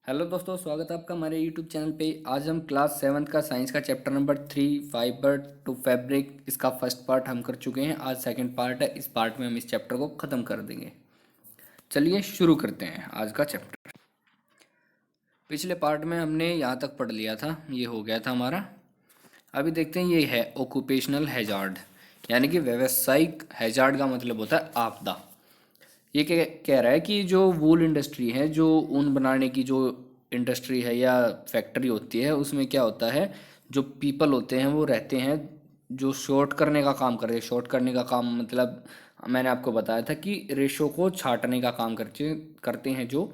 Hello दोस्तों, स्वागत है आपका हमारे यूट्यूब चैनल पे। आज हम क्लास 7th का साइंस का chapter number 3 fibre to fabric, इसका फर्स्ट पार्ट हम कर चुके हैं। आज सेकंड पार्ट है। इस पार्ट में हम इस चैप्टर को ख़त्म कर देंगे। चलिए शुरू करते हैं आज का चैप्टर। पिछले पार्ट में हमने यहाँ तक पढ़ लिया था, ये हो गया था हमारा। अभी देखते हैं, ये है ऑक्यूपेशनल हैजार्ड, यानी कि व्यावसायिक हैजार्ड का मतलब होता है आपदा। ये क्या कह रहा है कि जो वूल इंडस्ट्री है, जो ऊन बनाने की जो इंडस्ट्री है या फैक्ट्री होती है, उसमें क्या होता है, जो पीपल होते हैं वो रहते हैं जो शॉर्ट करने का काम करते हैं। शॉर्ट करने का काम मतलब मैंने आपको बताया था कि रेशो को छाटने का काम करते हैं जो,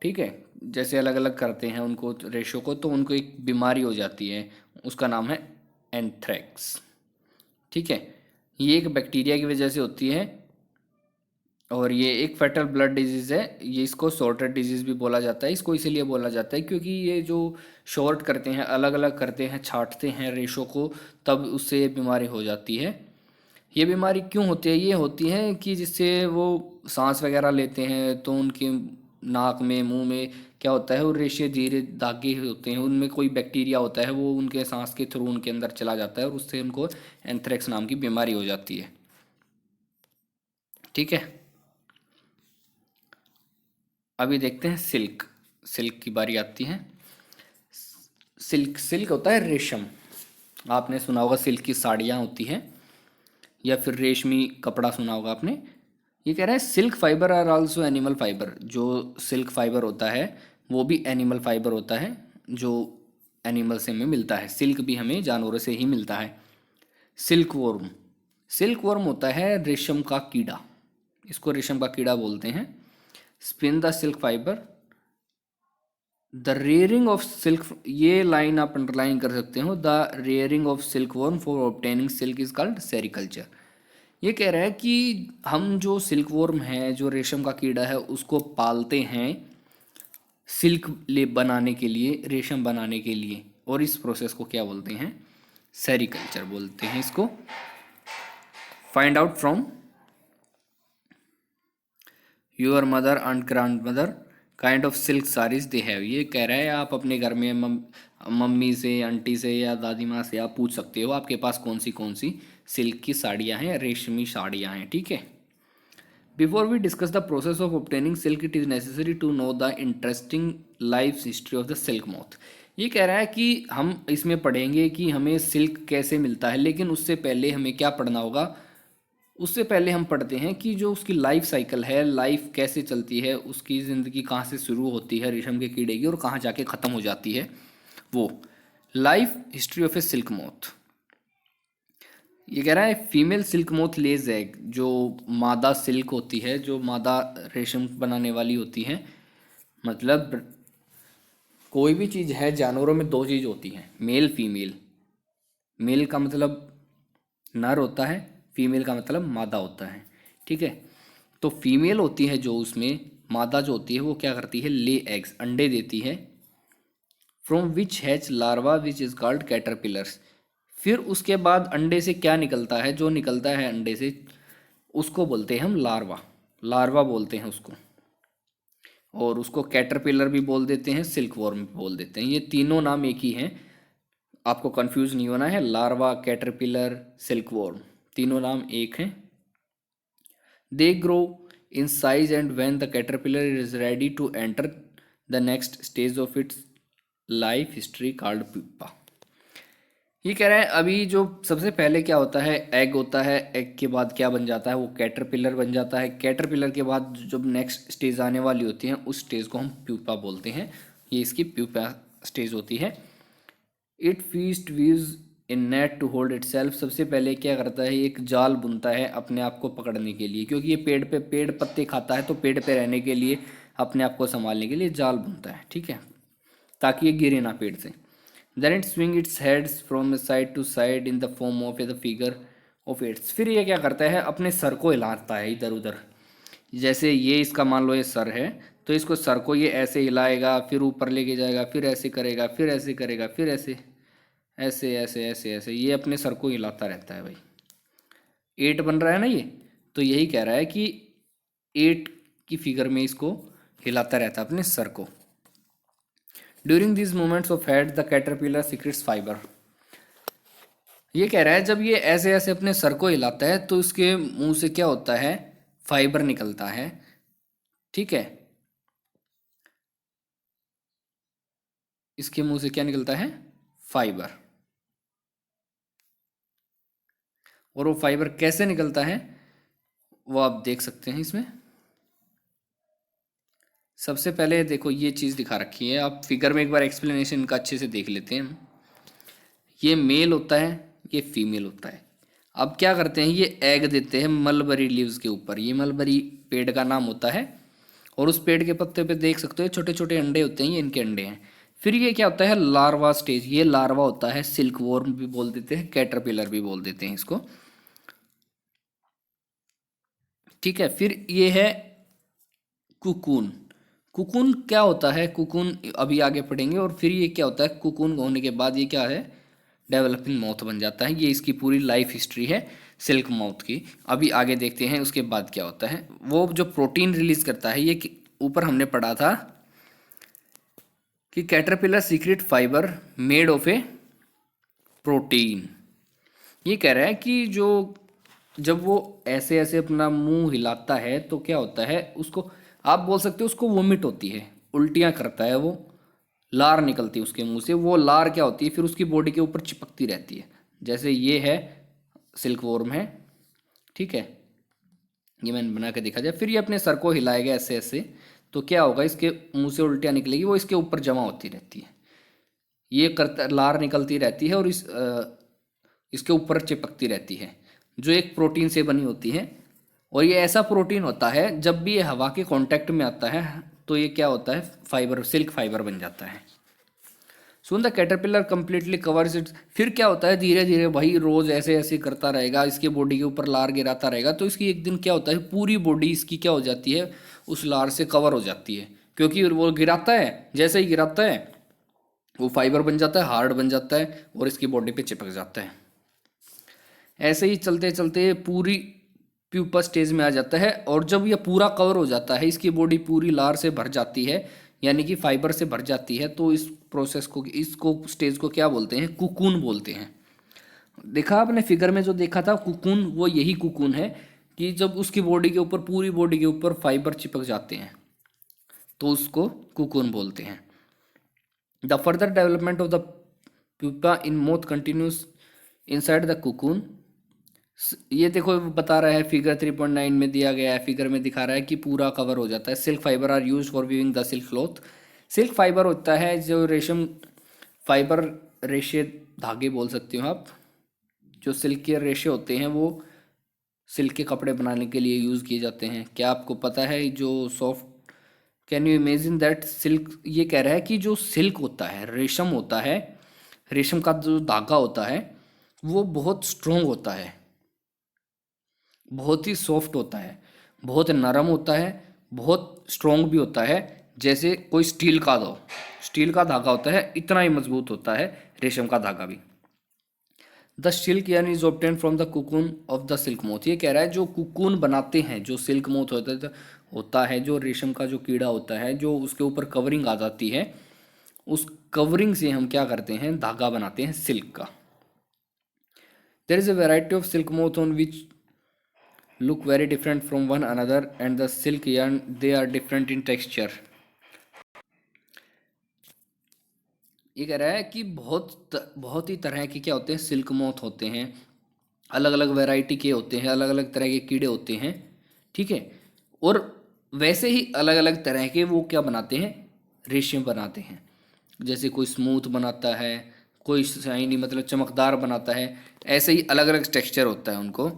ठीक है। जैसे अलग अलग करते हैं उनको रेशो को, तो उनको एक बीमारी हो जाती है, उसका नाम है एंथ्रेक्स, ठीक है। ये एक बैक्टीरिया की वजह से होती है और ये एक फेटल ब्लड डिजीज़ है। ये इसको शॉर्टेड डिजीज़ भी बोला जाता है। इसको इसीलिए बोला जाता है क्योंकि ये जो शॉर्ट करते हैं, अलग अलग करते हैं, छांटते हैं रेशों को, तब उससे ये बीमारी हो जाती है। ये बीमारी क्यों होती है? ये होती है कि जिससे वो सांस वगैरह लेते हैं तो उनके नाक में, मुंह में क्या होता है, वो रेशे धीरे धागे होते हैं, उनमें कोई बैक्टीरिया होता है, वो उनके सांस के थ्रू उनके अंदर चला जाता है और उससे उनको एंथ्रेक्स नाम की बीमारी हो जाती है, ठीक है। अभी देखते हैं सिल्क। सिल्क की बारी आती है। सिल्क सिल्क होता है रेशम। आपने सुना होगा सिल्क की साड़ियाँ होती हैं, या फिर रेशमी कपड़ा सुना होगा आपने। ये कह रहा है silk fibre are also animal fibre. जो सिल्क फाइबर होता है वो भी एनिमल फाइबर होता है, जो एनिमल से हमें मिलता है। सिल्क भी हमें जानवरों से ही मिलता है। सिल्क वर्म, सिल्क वर्म होता है रेशम का कीड़ा, इसको रेशम का कीड़ा बोलते हैं। Spin the silk fibre, the rearing of silk, ये लाइन आप अंडरलाइन कर सकते हो। The rearing of silk worm for obtaining silk is called sericulture. ये कह रहा है कि हम जो सिल्क वर्म है, जो रेशम का कीड़ा है, उसको पालते हैं सिल्क ले बनाने के लिए, रेशम बनाने के लिए, और इस प्रोसेस को क्या बोलते हैं? सेरिकल्चर बोलते हैं इसको। Find out from your mother and grand mother kind of silk saris they have. ये कह रहा है आप अपने घर में मम्मी से, आंटी से या दादी माँ से आप पूछ सकते हो आपके पास कौन सी सिल्क की साड़ियाँ हैं, रेशमी साड़ियाँ हैं, ठीक है। Before we discuss the process of obtaining silk, it is necessary to know the interesting life history of the silk moth. ये कह रहा है कि हम इसमें पढ़ेंगे कि हमें सिल्क कैसे मिलता है, लेकिन उससे पहले हमें क्या पढ़ना होगा? उससे पहले हम पढ़ते हैं कि जो उसकी लाइफ साइकिल है, लाइफ कैसे चलती है, उसकी ज़िंदगी कहाँ से शुरू होती है रेशम के कीड़े की और कहाँ जाके ख़त्म हो जाती है। वो life history of A silk moth. ये कह रहा है फीमेल सिल्क मोथ लेज एग। जो मादा सिल्क होती है, जो मादा रेशम बनाने वाली होती है, मतलब कोई भी चीज़ है, जानवरों में दो चीज़ होती हैं, मेल फीमेल। मेल का मतलब नर होता है, फीमेल का मतलब मादा होता है, ठीक है। तो फीमेल होती है जो उसमें, मादा जो होती है वो क्या करती है? ले एग्स, अंडे देती है। From which hatch larva which is called caterpillars. फिर उसके बाद अंडे से क्या निकलता है? जो निकलता है अंडे से उसको बोलते हैं हम लार्वा। लार्वा बोलते हैं उसको, और उसको कैटरपिलर भी बोल देते हैं, सिल्क वॉर्म भी बोल देते हैं। ये तीनों नाम एक ही हैं, आपको कंफ्यूज नहीं होना है। लार्वा, कैटरपिलर, सिल्क वॉर्म, तीनों नाम एक हैं। They grow in size, and when the caterpillar is ready to enter the next stage of its life history called pupa। ये कह रहा है अभी जो सबसे पहले क्या होता है, एग होता है। एग के बाद क्या बन जाता है? वो कैटरपिलर बन जाता है। कैटरपिलर के बाद जब नेक्स्ट स्टेज आने वाली होती है, उस स्टेज को हम प्यूपा बोलते हैं। ये इसकी प्यूपा स्टेज होती है। It feast weaves in net to hold itself. सबसे पहले क्या करता है? एक जाल बुनता है अपने आप को पकड़ने के लिए, क्योंकि ये पेड़ पत्ते खाता है, तो पेड़ पे रहने के लिए, अपने आप को संभालने के लिए जाल बुनता है, ठीक है, ताकि ये गिरे ना पेड़ से। Then it swing its heads from side to side in the form of a the figure of its. फिर ये क्या करता है? अपने सर को हिलाता है इधर उधर। जैसे ये इसका मान लो ये सर है, तो इसको सर को ये ऐसे हिलाएगा, फिर ऊपर लेके जाएगा, फिर ऐसे करेगा, फिर ऐसे करेगा, फिर ऐसे ऐसे ऐसे ऐसे ऐसे, ये अपने सर को हिलाता रहता है भाई। एट बन रहा है ना ये, तो यही कह रहा है कि एट की फिगर में इसको हिलाता रहता है अपने सर को, during this moments of head the caterpillar secrets fibre. ये कह रहा है जब ये ऐसे ऐसे अपने सर को हिलाता है तो इसके मुंह से क्या होता है, फाइबर निकलता है। ठीक है, इसके मुंह से क्या निकलता है, फाइबर। और वो फाइबर कैसे निकलता है वो आप देख सकते हैं इसमें। सबसे पहले देखो ये चीज़ दिखा रखी है, आप फिगर में एक बार एक्सप्लेनेशन का अच्छे से देख लेते हैं। ये मेल होता है, ये फीमेल होता है। अब क्या करते हैं, ये एग देते हैं मलबरी लीव्स के ऊपर। ये मलबरी पेड़ का नाम होता है और उस पेड़ के पत्ते पे देख सकते हो छोटे छोटे अंडे होते हैं, ये इनके अंडे हैं। फिर ये क्या होता है, लार्वा स्टेज। ये लार्वा होता है, सिल्क वॉर्म भी बोल देते हैं, कैटरपिलर भी बोल देते हैं इसको। ठीक है, फिर ये है कुकून। कुकून क्या होता है, कुकून अभी आगे पढ़ेंगे। और फिर ये क्या होता है, कुकून होने के बाद ये क्या है, डेवलपिंग माउथ बन जाता है। ये इसकी पूरी लाइफ हिस्ट्री है सिल्क माउथ की। अभी आगे देखते हैं उसके बाद क्या होता है। वो जो प्रोटीन रिलीज करता है, ये ऊपर हमने पढ़ा था कि caterpillar secret fibre made of A protein. ये कह रहा है कि जो जब वो ऐसे ऐसे अपना मुंह हिलाता है तो क्या होता है, उसको आप बोल सकते हो उसको वोमिट होती है, उल्टियाँ करता है वो, लार निकलती है उसके मुंह से। वो लार क्या होती है, फिर उसकी बॉडी के ऊपर चिपकती रहती है। जैसे ये है सिल्क वॉर्म है, ठीक है, ये मैंने बना के दिखा जाए। फिर ये अपने सर को हिलाएगा ऐसे ऐसे, तो क्या होगा, इसके मुंह से उल्टियाँ निकलेगी, वो इसके ऊपर जमा होती रहती है। ये करता लार निकलती रहती है और इसके ऊपर चिपकती रहती है, जो एक प्रोटीन से बनी होती है। और ये ऐसा प्रोटीन होता है जब भी ये हवा के कांटेक्ट में आता है तो ये क्या होता है, फाइबर, सिल्क फाइबर बन जाता है। Soon the caterpillar completely covers it. फिर क्या होता है, धीरे धीरे भाई रोज ऐसे ऐसे करता रहेगा, इसके बॉडी के ऊपर लार गिराता रहेगा, तो इसकी एक दिन क्या होता है, पूरी बॉडी इसकी क्या हो जाती है, उस लार से कवर हो जाती है। क्योंकि वो गिराता है, जैसे ही गिराता है वो फाइबर बन जाता है, हार्ड बन जाता है और इसकी बॉडी पे चिपक जाता है। ऐसे ही चलते चलते पूरी प्यूपा स्टेज में आ जाता है। और जब ये पूरा कवर हो जाता है, इसकी बॉडी पूरी लार से भर जाती है, यानी कि फाइबर से भर जाती है, तो इस प्रोसेस को, इसको स्टेज को क्या बोलते हैं, कुकून बोलते हैं। देखा आपने फिगर में जो देखा था कुकून, वो यही कुकून है कि जब उसकी बॉडी के ऊपर, पूरी बॉडी के ऊपर फाइबर चिपक जाते हैं तो उसको कुकून बोलते हैं। The further development of the pupa in moth continuous inside the cocoon. ये देखो बता रहा है, फिगर 3.9 में दिया गया है, फिगर में दिखा रहा है कि पूरा कवर हो जाता है। Silk fibre are use for weaving the silk cloth. Silk fibre होता है जो रेशम फाइबर, रेशे धागे बोल सकते हो आप। जो सिल्क के रेशे होते हैं वो सिल्क के कपड़े बनाने के लिए यूज़ किए जाते हैं। क्या आपको पता है जो soft, can you imagine that silk. ये कह रहा है कि जो सिल्क होता है, रेशम होता है, रेशम का जो धागा होता है वो बहुत स्ट्रोंग होता है, बहुत ही सॉफ्ट होता है, बहुत नरम होता है, बहुत स्ट्रोंग भी होता है। जैसे कोई स्टील का दो, स्टील का धागा होता है, इतना ही मजबूत होता है रेशम का धागा भी। The silk yarn is obtain from the cocoon of the silk moth. ये कह रहा है जो कुकून बनाते हैं, जो सिल्क मोथ होता है, जो रेशम का जो कीड़ा होता है, जो उसके ऊपर कवरिंग आ जाती है, उस कवरिंग से हम क्या करते हैं, धागा बनाते हैं सिल्क का। There is a variety of silk moth on which look very different from one another and the silk yarn they are different in texture। ये कह रहा है कि बहुत ही तरह के क्या होते हैं, सिल्क मोथ होते हैं, अलग अलग वैरायटी के होते हैं, अलग अलग तरह के कीड़े होते हैं, ठीक है। और वैसे ही अलग अलग तरह के वो क्या बनाते हैं, रेशम बनाते हैं। जैसे कोई स्मूथ बनाता है, कोई शाइनी मतलब चमकदार बनाता है, ऐसे ही अलग अलग टेक्सचर होता है उनको।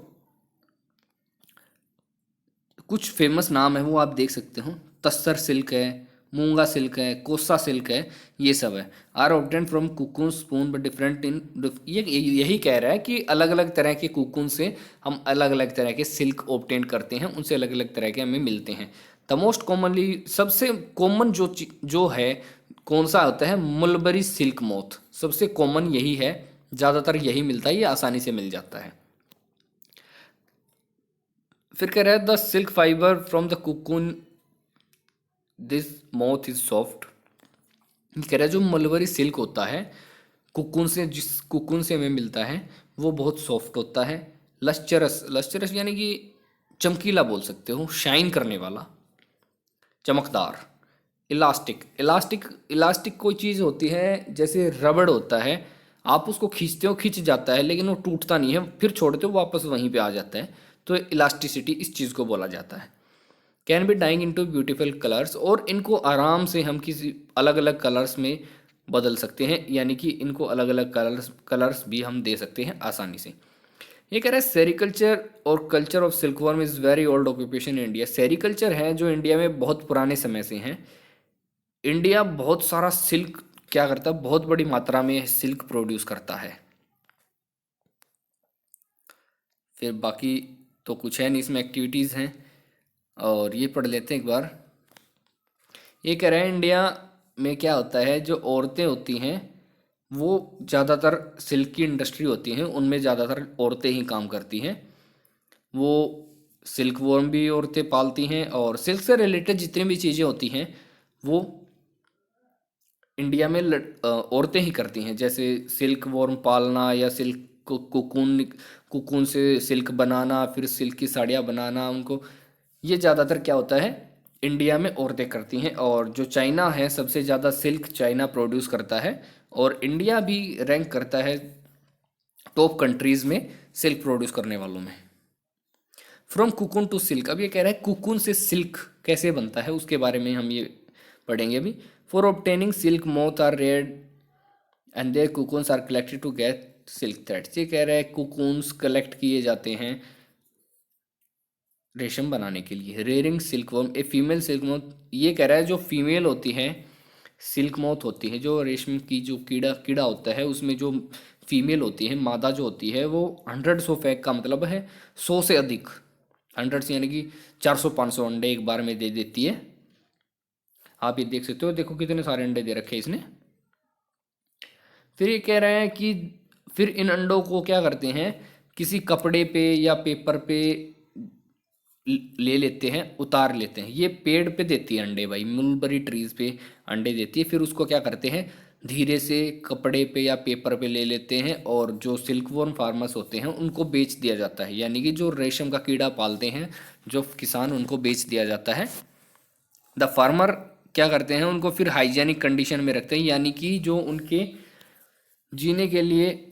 कुछ फेमस नाम है वो आप देख सकते हो, तस्सर सिल्क है, मूंगा सिल्क है, कोसा सिल्क है, ये सब है। Are obtain from cocoon spun but different in. ये यही कह रहा है कि अलग अलग तरह के कुकून से हम अलग अलग तरह के सिल्क ऑब्टेन करते हैं, उनसे अलग अलग तरह के हमें मिलते हैं। द मोस्ट कॉमनली, सबसे कॉमन जो है कौन सा होता है, मलबरी सिल्क मोथ। सबसे कॉमन यही है, ज़्यादातर यही मिलता है, ये आसानी से मिल जाता है। फिर कह रहा है the silk fibre from the cocoon this moth is soft. ये कह रहा है जो मलबरी सिल्क होता है, कुकुन से, जिस कुकुन से हमें मिलता है, वो बहुत सॉफ्ट होता है। लश्चरस, लश्चरस यानी कि चमकीला बोल सकते हो, शाइन करने वाला, चमकदार। इलास्टिक, इलास्टिक, इलास्टिक कोई चीज़ होती है जैसे रबड़ होता है, आप उसको खींचते हो, खींच जाता है लेकिन वो टूटता नहीं है, फिर छोड़ते हो वापस वहीं पे आ जाता है, तो इलास्टिसिटी इस चीज़ को बोला जाता है। Can be dyeing into beautiful colours, और इनको आराम से हम किसी अलग अलग कलर्स में बदल सकते हैं, यानी कि इनको अलग अलग कलर्स कलर्स भी हम दे सकते हैं आसानी से। ये कह रहा है सेरिकल्चर और culture of silkworm is very old occupation in India. Sericulture है जो इंडिया में बहुत पुराने समय से हैं। इंडिया बहुत सारा सिल्क क्या करता है, बहुत बड़ी मात्रा में सिल्क प्रोड्यूस करता है। फिर बाकी तो कुछ है नहीं, इसमें एक्टिविटीज़ हैं, और ये पढ़ लेते हैं एक बार। ये कह रहे हैं इंडिया में क्या होता है, जो औरतें होती हैं वो ज़्यादातर, सिल्क की इंडस्ट्री होती हैं उनमें ज़्यादातर औरतें ही काम करती हैं। वो सिल्क वर्म भी औरतें पालती हैं, और सिल्क से रिलेटेड जितनी भी चीज़ें होती हैं वो इंडिया में औरतें ही करती हैं, जैसे सिल्क वॉर्म पालना, या सिल्क कुकून, कुकून से सिल्क बनाना, फिर सिल्क की साड़ियाँ बनाना उनको, ये ज़्यादातर क्या होता है इंडिया में औरतें करती हैं। और जो चाइना है, सबसे ज़्यादा सिल्क चाइना प्रोड्यूस करता है, और इंडिया भी रैंक करता है टॉप कंट्रीज़ में सिल्क प्रोड्यूस करने वालों में। फ्रॉम कुकुन टू सिल्क, अब ये कह रहा है कुकुन से सिल्क कैसे बनता है, उसके बारे में हम ये पढ़ेंगे अभी। For obtaining silk moth are reared and their cocoons are collected to get silk threads. ये कह रहा है कुकुन्स कलेक्ट किए जाते हैं रेशम बनाने के लिए। Rearing silk worm, a female silk moth, ये कह रहा है जो फीमेल होती है सिल्क मोथ होती है, जो रेशम की जो कीड़ा कीड़ा होता है उसमें जो फीमेल होती है, मादा जो होती है, वो 100 का मतलब है 100 से अधिक, 100 यानी कि 400-500 अंडे एक बार में दे देती है। आप ये देख सकते हो, देखो कितने सारे अंडे दे रखे हैं इसने। फिर ये कह रहे हैं कि फिर इन अंडों को क्या करते हैं, किसी कपड़े पे या पेपर पे ले लेते हैं, उतार लेते हैं। ये पेड़ पे देती है अंडे भाई, मुलबरी ट्रीज पे अंडे देती है, फिर उसको क्या करते हैं धीरे से कपड़े पे या पेपर पे ले लेते हैं, और जो सिल्कवॉर्म फार्मर्स होते हैं उनको बेच दिया जाता है, यानी कि जो रेशम का कीड़ा पालते हैं जो किसान, उनको बेच दिया जाता है। द फार्मर क्या करते हैं, उनको फिर हाइजेनिक कंडीशन में रखते हैं, यानी कि जो उनके जीने के लिए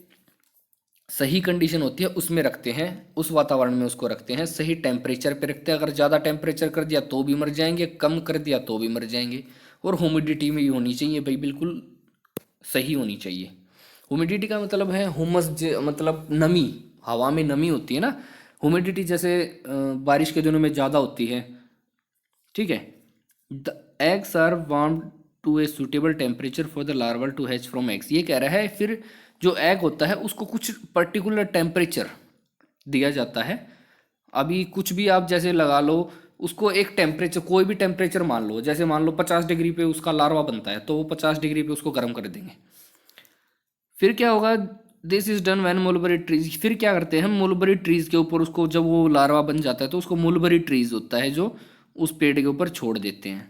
सही कंडीशन होती है उसमें रखते हैं, उस वातावरण में उसको रखते हैं, सही टेम्परेचर पे रखते हैं। अगर ज़्यादा टेम्परेचर कर दिया तो भी मर जाएंगे, कम कर दिया तो भी मर जाएंगे। और ह्यूमिडिटी में ही होनी चाहिए भाई, बिल्कुल सही होनी चाहिए। ह्यूमिडिटी का मतलब है हुमस, मतलब नमी, हवा में नमी होती है ना। ह्यूमिडिटी जैसे बारिश के दिनों में ज़्यादा होती है, ठीक है। The eggs are warm to a suitable temperature for the larval to hatch from eggs. ये कह रहा है फिर जो एग होता है उसको कुछ पर्टिकुलर टेम्परेचर दिया जाता है। अभी कुछ भी आप जैसे लगा लो, उसको एक टेम्परेचर, कोई भी टेम्परेचर मान लो, जैसे मान लो 50 डिग्री पे उसका लार्वा बनता है, तो वो 50 डिग्री पे उसको गर्म कर देंगे। फिर क्या होगा, this is done when mulberry trees, फिर क्या करते हैं हम मुलबरी ट्रीज के ऊपर उसको, जब वो लार्वा बन जाता है तो उसको मुलबरी ट्रीज होता है जो उस पेड़ के ऊपर छोड़ देते हैं।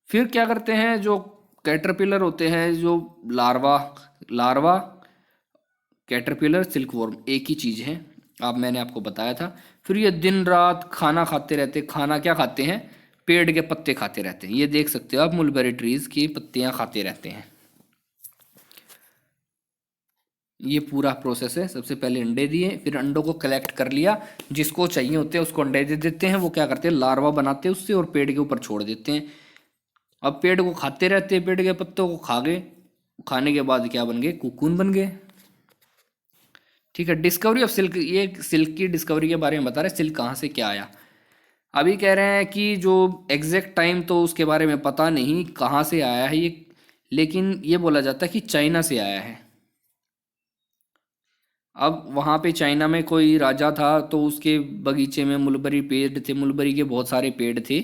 फिर क्या करते हैं, जो कैटरपिलर होते हैं, जो लार्वा लार्वा कैटरपिलर सिल्कवॉर्म एक ही चीज़ है, आप मैंने आपको बताया था। फिर ये दिन रात खाना खाते रहते, खाना क्या खाते हैं, पेड़ के पत्ते खाते रहते हैं। ये देख सकते हो आप, मुलबेरी ट्रीज की पत्तियां खाते रहते हैं। ये पूरा प्रोसेस है, सबसे पहले अंडे दिए, फिर अंडों को कलेक्ट कर लिया, जिसको चाहिए होते हैं उसको अंडे दे देते हैं, वो क्या करते हैं लार्वा बनाते हैं उससे और पेड़ के ऊपर छोड़ देते हैं। अब पेड़ को खाते रहते हैं, पेड़ के पत्तों को खा गए, खाने के बाद क्या बन गए, कुकून बन गए। ठीक है, डिस्कवरी ऑफ सिल्क, ये सिल्क की डिस्कवरी के बारे में बता रहे हैं, सिल्क कहाँ से क्या आया। अभी कह रहे हैं कि जो एग्जैक्ट टाइम तो उसके बारे में पता नहीं कहाँ से आया है ये, लेकिन ये बोला जाता है कि चाइना से आया है। अब वहाँ पे चाइना में कोई राजा था, तो उसके बगीचे में मुलबरी पेड़ थे, मुलबरी के बहुत सारे पेड़ थे।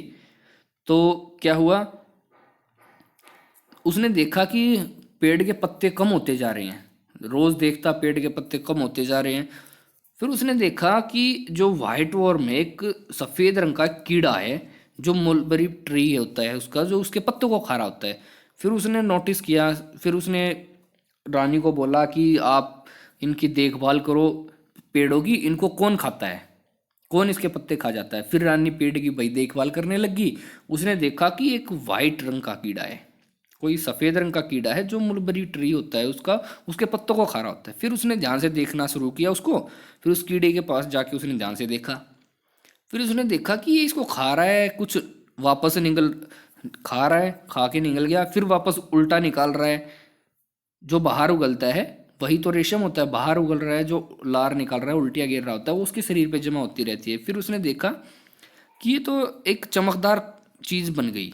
तो क्या हुआ, उसने देखा कि पेड़ के पत्ते कम होते जा रहे हैं, रोज देखता पेड़ के पत्ते कम होते जा रहे हैं। फिर उसने देखा कि जो वाइट वॉर्म है, एक सफ़ेद रंग का कीड़ा है जो मलबरी ट्री होता है उसका, जो उसके पत्तों को खा रहा होता है। फिर उसने नोटिस किया, फिर उसने रानी को बोला कि आप इनकी देखभाल करो पेड़ों की, इनको कौन खाता है, कौन इसके पत्ते खा जाता है। फिर रानी पेड़ की भाई देखभाल करने लगी। उसने देखा कि एक वाइट रंग का कीड़ा है, कोई सफ़ेद रंग का कीड़ा है जो मुलबरी ट्री होता है उसका, उसके पत्तों को खा रहा होता है। फिर उसने ध्यान से देखना शुरू किया उसको। फिर उस कीड़े के पास जाके उसने ध्यान से देखा। फिर उसने देखा कि ये इसको खा रहा है, कुछ वापस निकल खा रहा है, खा के निकल गया, फिर वापस उल्टा निकाल रहा है। जो बाहर उगलता है वही तो रेशम होता है, बाहर उगल रहा है, जो लार निकाल रहा है, उल्टियाँ गिर रहा होता है, वो उसके शरीर पे जमा होती रहती है। फिर उसने देखा कि ये तो एक चमकदार चीज़ बन गई।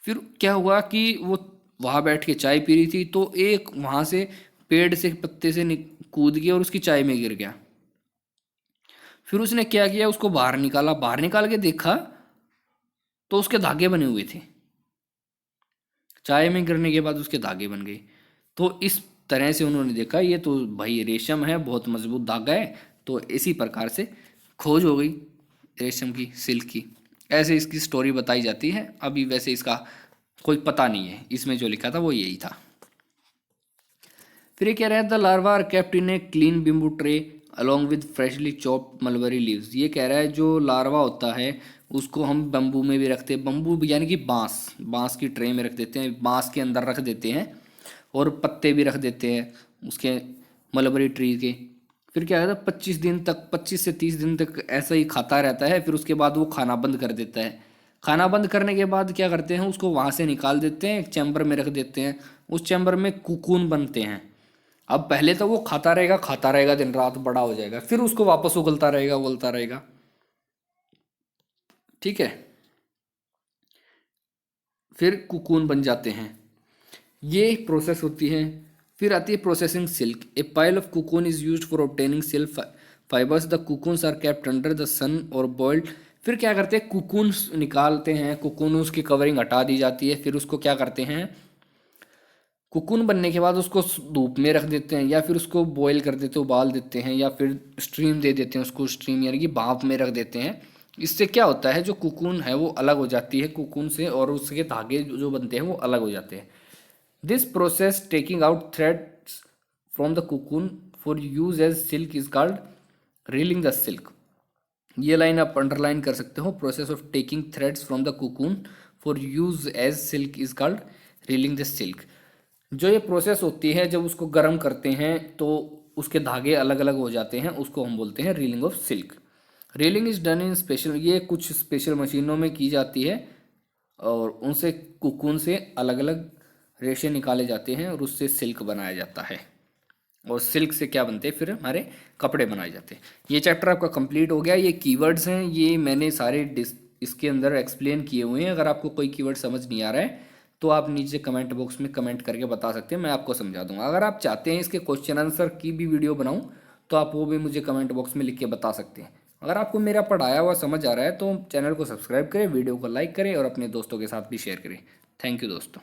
फिर क्या हुआ कि वो वहाँ बैठ के चाय पी रही थी, तो एक वहाँ से पेड़ से पत्ते से कूद गया और उसकी चाय में गिर गया। फिर उसने क्या किया, उसको बाहर निकाला, बाहर निकाल के देखा तो उसके धागे बने हुए थे। चाय में गिरने के बाद उसके धागे बन गए। तो इस तरह से उन्होंने देखा ये तो भाई रेशम है, बहुत मजबूत धागा है। तो इसी प्रकार से खोज हो गई रेशम की, सिल्क की। ऐसे इसकी स्टोरी बताई जाती है। अभी वैसे इसका कोई पता नहीं है, इसमें जो लिखा था वो यही था। फिर ये कह रहा है the larva are kept in a clean bamboo tray along with freshly chopped mulberry leaves. ये कह रहा है जो लार्वा होता है उसको हम बम्बू में भी रखते हैं, बम्बू यानी कि बांस, बांस की ट्रे में रख देते हैं, बांस के अंदर रख देते हैं, और पत्ते भी रख देते हैं उसके, मलबरी ट्री के। फिर क्या कहता है 25 दिन तक, 25 से 30 दिन तक ऐसा ही खाता रहता है। फिर उसके बाद वो खाना बंद कर देता है। खाना बंद करने के बाद क्या करते हैं, उसको वहाँ से निकाल देते हैं, एक चैम्बर में रख देते हैं। उस चैम्बर में कुकून बनते हैं। अब पहले तो वो खाता रहेगा दिन रात, बड़ा हो जाएगा, फिर उसको वापस उगलता रहेगा, उगलता रहेगा। ठीक है, फिर कुकून बन जाते हैं। ये प्रोसेस होती है। फिर आती है processing silk. A pile of cocoon is used for obtaining silk fibres. The cocoons are kept under the sun और बॉइल्ड। फिर क्या करते हैं, कुकून निकालते हैं, कुकून उसकी कवरिंग हटा दी जाती है। फिर उसको क्या करते हैं, कुकून बनने के बाद उसको धूप में रख देते हैं, या फिर उसको बॉईल कर देते हैं, उबाल देते हैं, या फिर स्ट्रीम दे देते हैं उसको, स्ट्रीम यानी कि भाप में रख देते हैं। इससे क्या होता है, जो कुकून है वो अलग हो जाती है कुकून से, और उसके धागे जो बनते हैं वो अलग हो जाते हैं। This process taking out threads from the cocoon for use as silk is called reeling the silk. ये लाइन आप अंडरलाइन कर सकते हो। Process of taking threads from the cocoon for use as silk is called reeling the silk. जो ये process होती है, जब उसको गर्म करते हैं तो उसके धागे अलग अलग हो जाते हैं, उसको हम बोलते हैं reeling of silk. Reeling is done in special, ये कुछ स्पेशल मशीनों में की जाती है, और उनसे कुकून से अलग अलग रेशे निकाले जाते हैं और उससे सिल्क बनाया जाता है। और सिल्क से क्या बनते हैं, फिर हमारे कपड़े बनाए जाते हैं। ये चैप्टर आपका कंप्लीट हो गया। ये कीवर्ड्स हैं, ये मैंने सारे इसके अंदर एक्सप्लेन किए हुए हैं। अगर आपको कोई कीवर्ड समझ नहीं आ रहा है तो आप नीचे कमेंट बॉक्स में कमेंट करके बता सकते हैं, मैं आपको समझा दूंगा। अगर आप चाहते हैं इसके क्वेश्चन आंसर की भी वीडियो बनाऊं तो आप वो भी मुझे कमेंट बॉक्स में लिख के बता सकते हैं। अगर आपको मेरा पढ़ाया हुआ समझ आ रहा है तो चैनल को सब्सक्राइब करें, वीडियो को लाइक करें और अपने दोस्तों के साथ भी शेयर करें। थैंक यू दोस्तों।